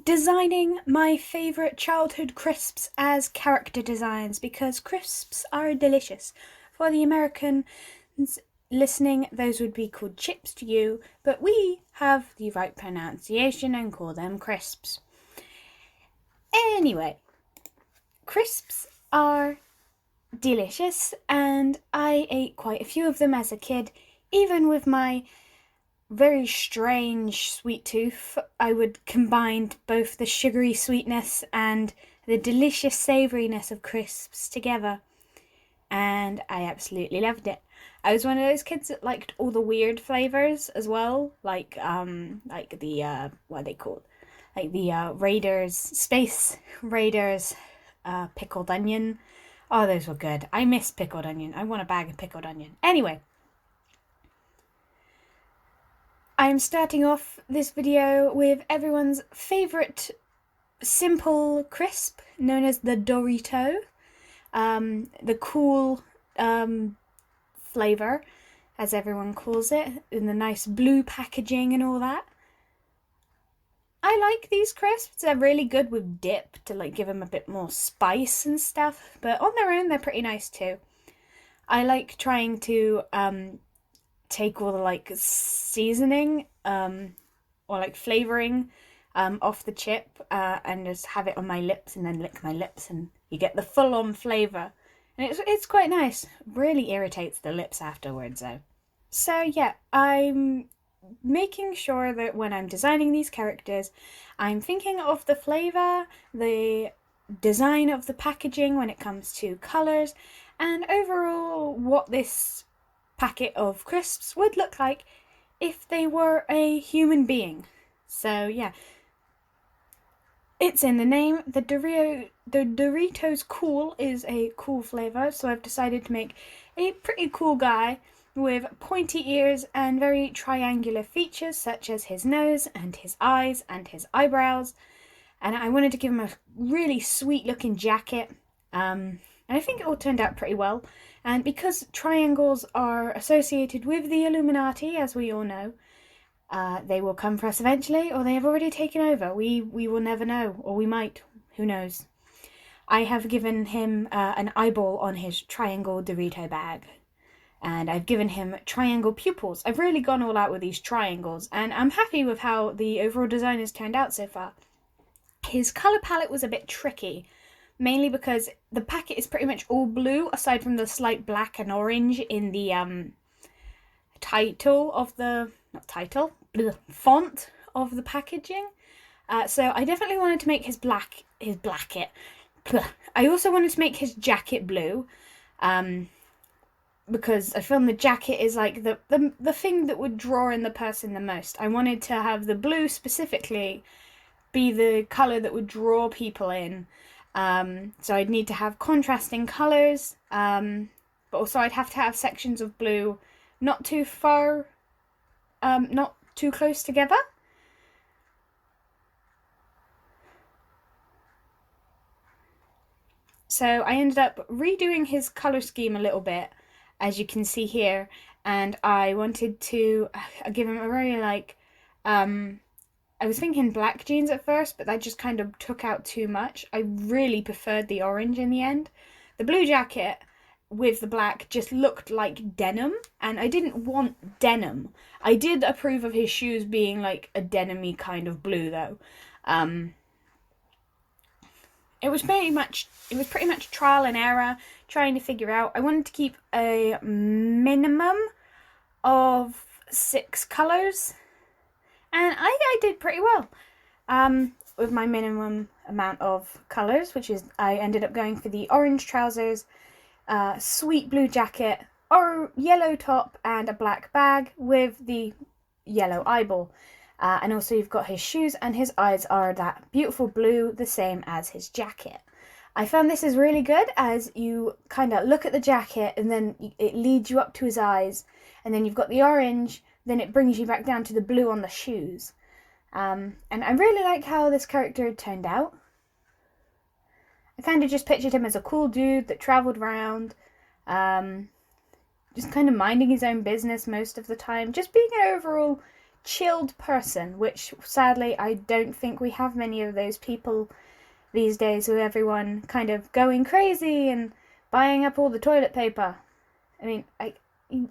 designing my favourite childhood crisps as character designs because crisps are delicious. For the Americans listening, those would be called chips to you, but we have the right pronunciation and call them crisps. Anyway, crisps are delicious and I ate quite a few of them as a kid. Even with my very strange sweet tooth, I would combine both the sugary sweetness and the delicious savouriness of crisps together, and I absolutely loved it. I was one of those kids that liked all the weird flavours as well, like the what are they called? Like the Raiders, Space Raiders, pickled onion. Oh, those were good. I miss pickled onion. I want a bag of pickled onion. Anyway, I'm starting off this video with everyone's favourite simple crisp, known as the Dorito. The cool flavour, as everyone calls it, in the nice blue packaging and all that. I like these crisps. They're really good with dip to give them a bit more spice and stuff, but on their own they're pretty nice too. I like trying to take all the seasoning or flavouring off the chip and just have it on my lips and then lick my lips, and you get the full-on flavour. And it's quite nice. Really irritates the lips afterwards though. So yeah, I'm making sure that when I'm designing these characters, I'm thinking of the flavour, the design of the packaging when it comes to colours, and overall what this packet of crisps would look like if they were a human being. So yeah, it's in the name. The Doritos Cool is a cool flavour, so I've decided to make a pretty cool guy with pointy ears and very triangular features such as his nose and his eyes and his eyebrows. And I wanted to give him a really sweet looking jacket. And I think it all turned out pretty well. And because triangles are associated with the Illuminati, as we all know, they will come for us eventually, or they have already taken over. We will never know, or we might. Who knows? I have given him an eyeball on his triangle Dorito bag. And I've given him triangle pupils. I've really gone all out with these triangles, and I'm happy with how the overall design has turned out so far. His colour palette was a bit tricky, mainly because the packet is pretty much all blue, aside from the slight black and orange in the font of the packaging. So I definitely wanted to make his blacket. I also wanted to make his jacket blue, because I filmed the jacket is the thing that would draw in the person the most. I wanted to have the blue specifically be the colour that would draw people in. So I'd need to have contrasting colours, but also I'd have to have sections of blue not too far, not too close together. So I ended up redoing his colour scheme a little bit, as you can see here, and I wanted to give him a very I was thinking black jeans at first, but that just kind of took out too much. I really preferred the orange in the end. The blue jacket with the black just looked like denim, and I didn't want denim. I did approve of his shoes being a denim-y kind of blue though. It was pretty much trial and error, trying to figure out. I wanted to keep a minimum of 6 colours, and I did pretty well with my minimum amount of colours, which is I ended up going for the orange trousers, sweet blue jacket, or yellow top, and a black bag with the yellow eyeball. And also you've got his shoes, and his eyes are that beautiful blue, the same as his jacket. I found this is really good, as you kind of look at the jacket and then it leads you up to his eyes, and then you've got the orange, then it brings you back down to the blue on the shoes. And I really like how this character turned out. I kind of just pictured him as a cool dude that travelled around, just kind of minding his own business most of the time, just being an overall chilled person, which sadly I don't think we have many of those people these days, with everyone kind of going crazy and buying up all the toilet paper. I mean, you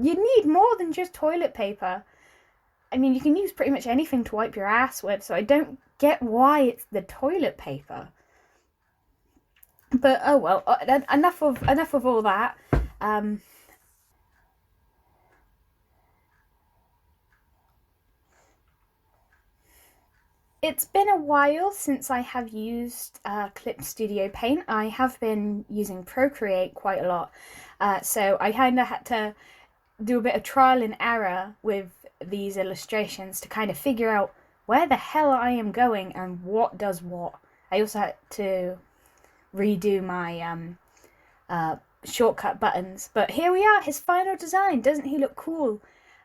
need more than just toilet paper. I mean, you can use pretty much anything to wipe your ass with, so I don't get why it's the toilet paper. But oh well, enough of all that. It's been a while since I have used Clip Studio Paint. I have been using Procreate quite a lot, so I kind of had to do a bit of trial and error with these illustrations to kind of figure out where the hell I am going and what does what. I also had to redo my shortcut buttons, but here we are, his final design. Doesn't he look cool?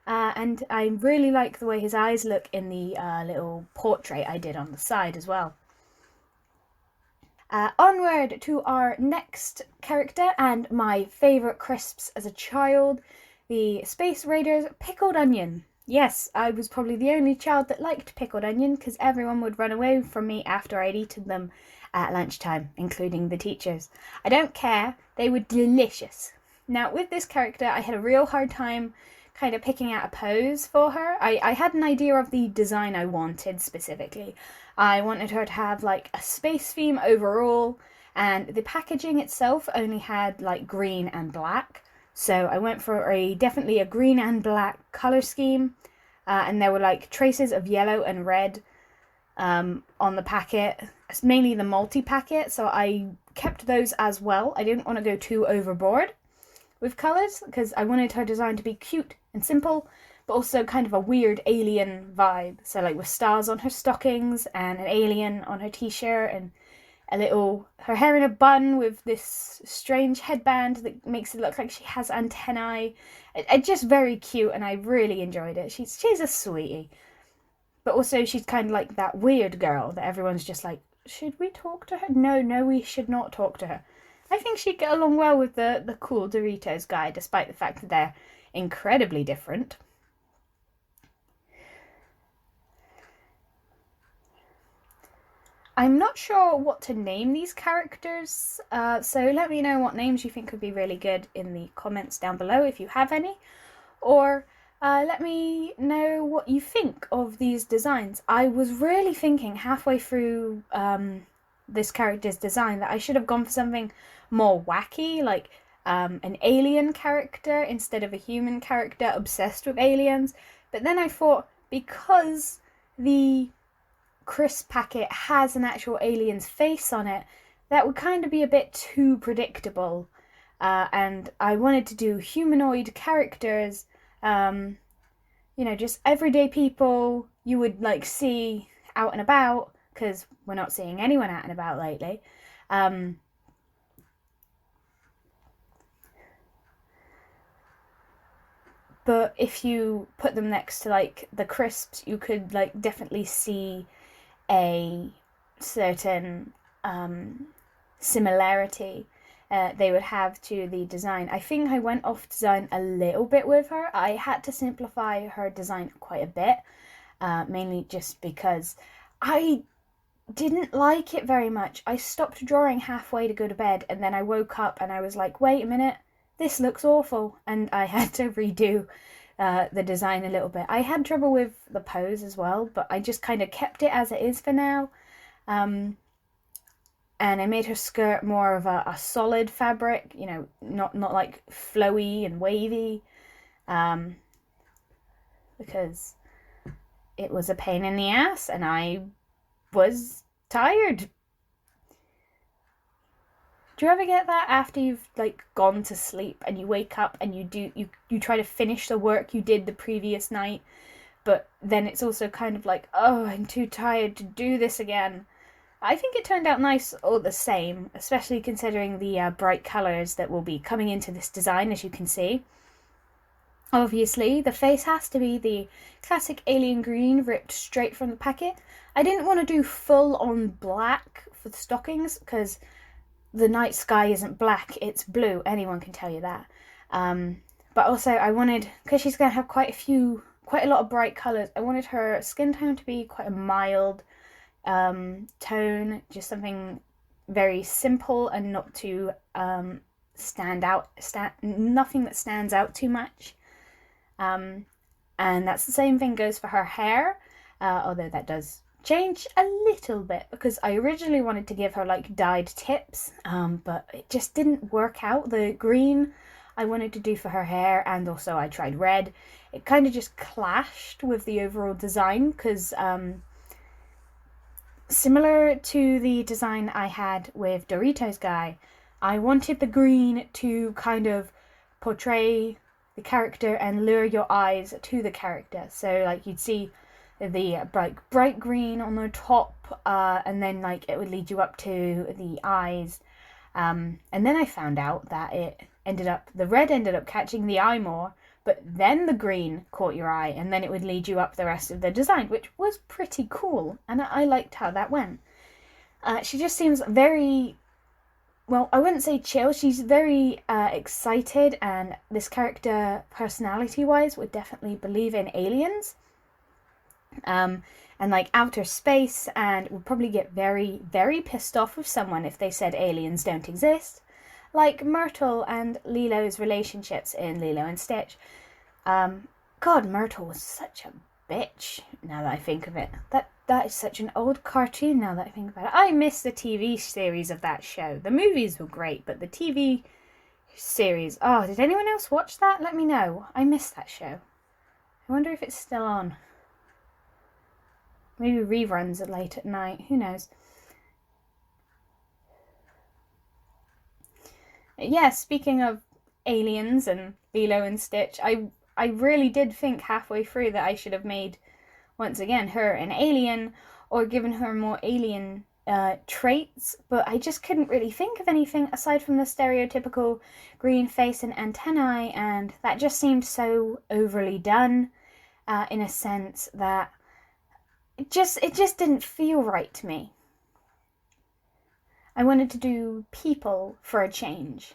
And I really like the way his eyes look in the little portrait I did on the side as well. Onward to our next character and my favourite crisps as a child, the Space Raiders Pickled Onion. Yes, I was probably the only child that liked pickled onion because everyone would run away from me after I'd eaten them at lunchtime, including the teachers. I don't care, they were delicious. Now, with this character, I had a real hard time kind of picking out a pose for her. I had an idea of the design I wanted specifically. I wanted her to have like a space theme overall, and the packaging itself only had like green and black. So I went for definitely a green and black color scheme, and there were like traces of yellow and red on the packet. It's mainly the multi-packet, so I kept those as well. I didn't want to go too overboard with colours because I wanted her design to be cute and simple, but also kind of a weird alien vibe. So like with stars on her stockings and an alien on her t-shirt and her hair in a bun with this strange headband that makes it look like she has antennae. It's just very cute, and I really enjoyed it. She's a sweetie. But also she's kind of like that weird girl that everyone's just like, should we talk to her? No, we should not talk to her. I think she'd get along well with the cool Doritos guy, despite the fact that they're incredibly different. I'm not sure what to name these characters, so let me know what names you think would be really good in the comments down below if you have any, or let me know what you think of these designs. I was really thinking halfway through this character's design that I should have gone for something more wacky, like an alien character instead of a human character obsessed with aliens, but then I thought because the crisp packet has an actual alien's face on it, that would kind of be a bit too predictable, and I wanted to do humanoid characters, just everyday people you would like see out and about, because we're not seeing anyone out and about lately. But if you put them next to like the crisps, you could like definitely see a certain similarity they would have to the design. I think I went off design a little bit with her. I had to simplify her design quite a bit, mainly just because I didn't like it very much. I stopped drawing halfway to go to bed, and then I woke up and I was like, wait a minute, this looks awful, and I had to redo the design a little bit. I had trouble with the pose as well, but I just kind of kept it as it is for now. And I made her skirt more of a solid fabric, not like flowy and wavy, because it was a pain in the ass and I was tired. Do you ever get that after you've like gone to sleep and you wake up and you try to finish the work you did the previous night, but then it's also kind of like, oh, I'm too tired to do this again. I think it turned out nice all the same, especially considering the bright colours that will be coming into this design, as you can see. Obviously, the face has to be the classic alien green ripped straight from the packet. I didn't want to do full on black for the stockings because the night sky isn't black, it's blue. Anyone can tell you that. But also I wanted, because she's going to have quite a few quite a lot of bright colours. I wanted her skin tone to be quite a mild tone, just something very simple and not too nothing that stands out too much. And that's the same thing goes for her hair, although that does change a little bit because I originally wanted to give her like dyed tips, but it just didn't work out. The green I wanted to do for her hair, and also I tried red. It kind of just clashed with the overall design because similar to the design I had with Dorito's guy, I wanted the green to kind of portray the character and lure your eyes to the character. So like you'd see the bright green on the top, and then like it would lead you up to the eyes. And then I found out that the red ended up catching the eye more, but then the green caught your eye, and then it would lead you up the rest of the design, which was pretty cool, and I liked how that went. She just seems very, well, I wouldn't say chill, she's very excited, and this character, personality-wise, would definitely believe in aliens, and like outer space, and would probably get very, very pissed off with someone if they said aliens don't exist. Like Myrtle and Lilo's relationships in Lilo and Stitch. God, Myrtle was such a bitch, now that I think of it. That is such an old cartoon now that I think about it. I miss the TV series of that show. The movies were great, but the TV series... Oh, did anyone else watch that? Let me know. I miss that show. I wonder if it's still on. Maybe reruns it late at night. Who knows? Yeah, speaking of aliens and Lilo and Stitch, I really did think halfway through that I should have made, once again, her an alien or given her more alien traits, but I just couldn't really think of anything aside from the stereotypical green face and antennae, and that just seemed so overly done in a sense that it just didn't feel right to me. I wanted to do people for a change.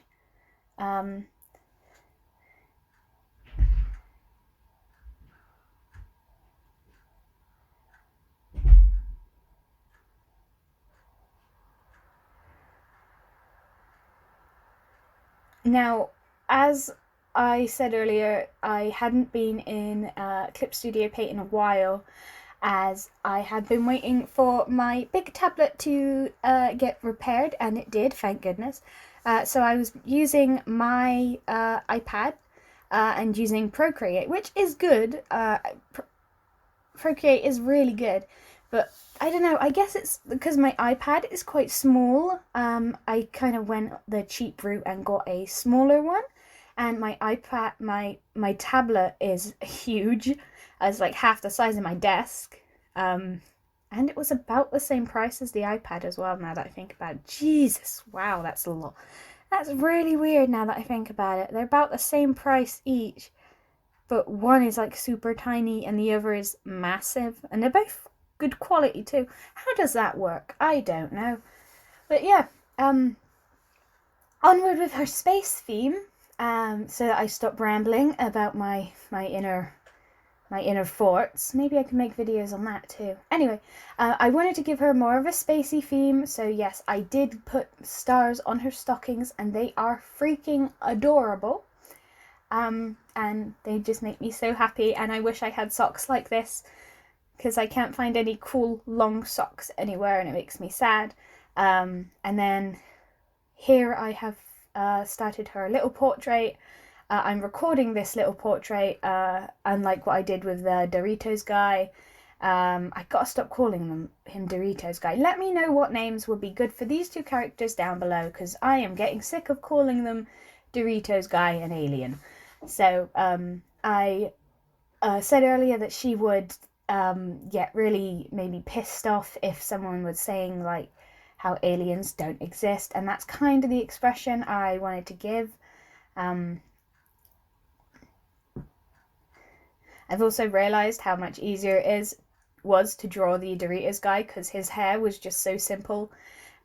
Now, as I said earlier, I hadn't been in Clip Studio Paint in a while, as I had been waiting for my big tablet to get repaired, and it did, thank goodness. So I was using my iPad and using Procreate, which is good. Procreate is really good, but I don't know, I guess it's because my iPad is quite small. I kind of went the cheap route and got a smaller one, and my iPad, my tablet is huge. It's like half the size of my desk, and it was about the same price as the iPad as well, now that I think about it. Jesus, wow, that's a lot. That's really weird now that I think about it. They're about the same price each, but one is like super tiny and the other is massive, and they're both good quality too. How does that work? I don't know. But yeah, onward with her space theme, so that I stop rambling about my inner thoughts. Maybe I can make videos on that too. Anyway, I wanted to give her more of a spacey theme, so yes, I did put stars on her stockings, and they are freaking adorable. And they just make me so happy, and I wish I had socks like this, because I can't find any cool long socks anywhere, and it makes me sad. And then here I have started her little portrait. I'm recording this little portrait, unlike what I did with the Doritos guy. I gotta stop calling him Doritos guy. Let me know what names would be good for these two characters down below, because I am getting sick of calling them Doritos guy and alien. So I said earlier that she would get really maybe pissed off if someone was saying like how aliens don't exist, and that's kind of the expression I wanted to give. I've also realised how much easier it was to draw the Doritos guy, because his hair was just so simple.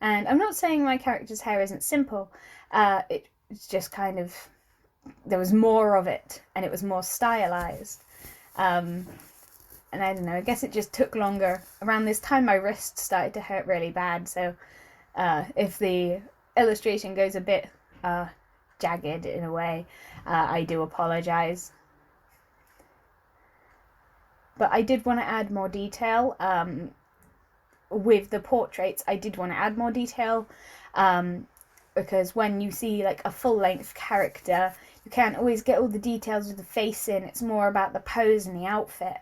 And I'm not saying my character's hair isn't simple, it's just kind of, there was more of it, and it was more stylized. And I don't know, I guess it just took longer. Around this time my wrist started to hurt really bad, so if the illustration goes a bit jagged in a way, I do apologise. But I did want to add more detail. With the portraits, I did want to add more detail, because when you see like a full-length character, you can't always get all the details of the face in. It's more about the pose and the outfit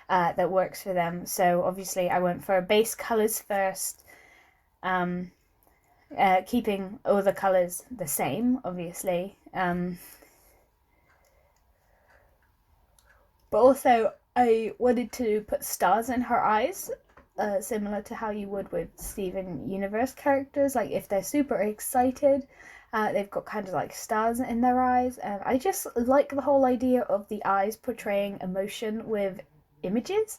that works for them. So obviously I went for base colours first, keeping all the colours the same, obviously. But also I wanted to put stars in her eyes, similar to how you would with Steven Universe characters. Like if they're super excited, they've got kind of like stars in their eyes. And I just like the whole idea of the eyes portraying emotion with images.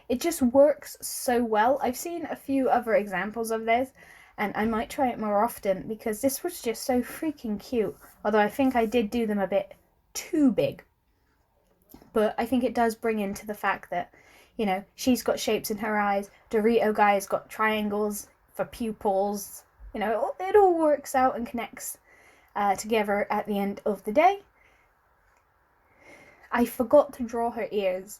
It just works so well. I've seen a few other examples of this, and I might try it more often because this was just so freaking cute. Although I think I did do them a bit too big. But I think it does bring into the fact that, you know, she's got shapes in her eyes, Dorito guy's got triangles for pupils. You know, it all works out and connects together at the end of the day. I forgot to draw her ears,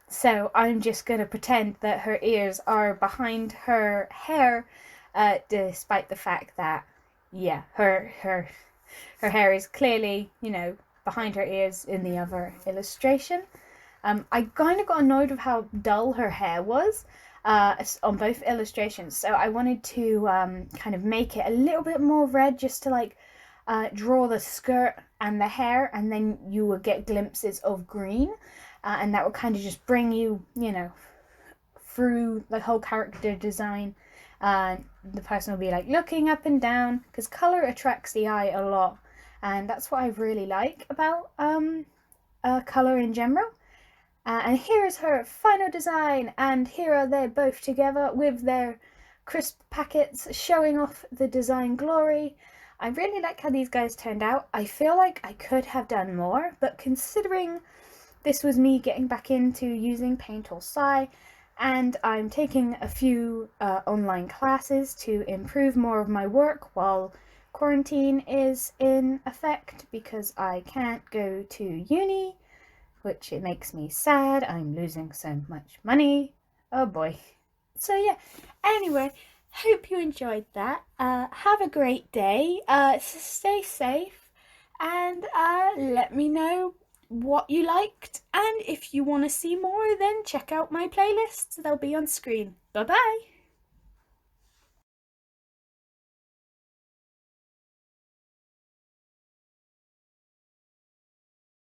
so I'm just going to pretend that her ears are behind her hair, despite the fact that, yeah, her hair is clearly, you know, behind her ears in the other illustration. I kind of got annoyed with how dull her hair was on both illustrations, so I wanted to kind of make it a little bit more red, just to like draw the skirt and the hair, and then you would get glimpses of green, and that would kind of just bring you, you know, through the whole character design. The person will be like looking up and down, because colour attracts the eye a lot, and that's what I really like about colour in general. And here is her final design, and here are they both together with their crisp packets showing off the design glory. I really like how these guys turned out. I feel like I could have done more, but considering this was me getting back into using Paint or Sai, and I'm taking a few online classes to improve more of my work while quarantine is in effect, because I can't go to uni, which it makes me sad. I'm losing so much money. Oh boy. So yeah, anyway, hope you enjoyed that. Have a great day. Stay safe, and let me know what you liked. And if you want to see more, then check out my playlists. They'll be on screen. Bye bye.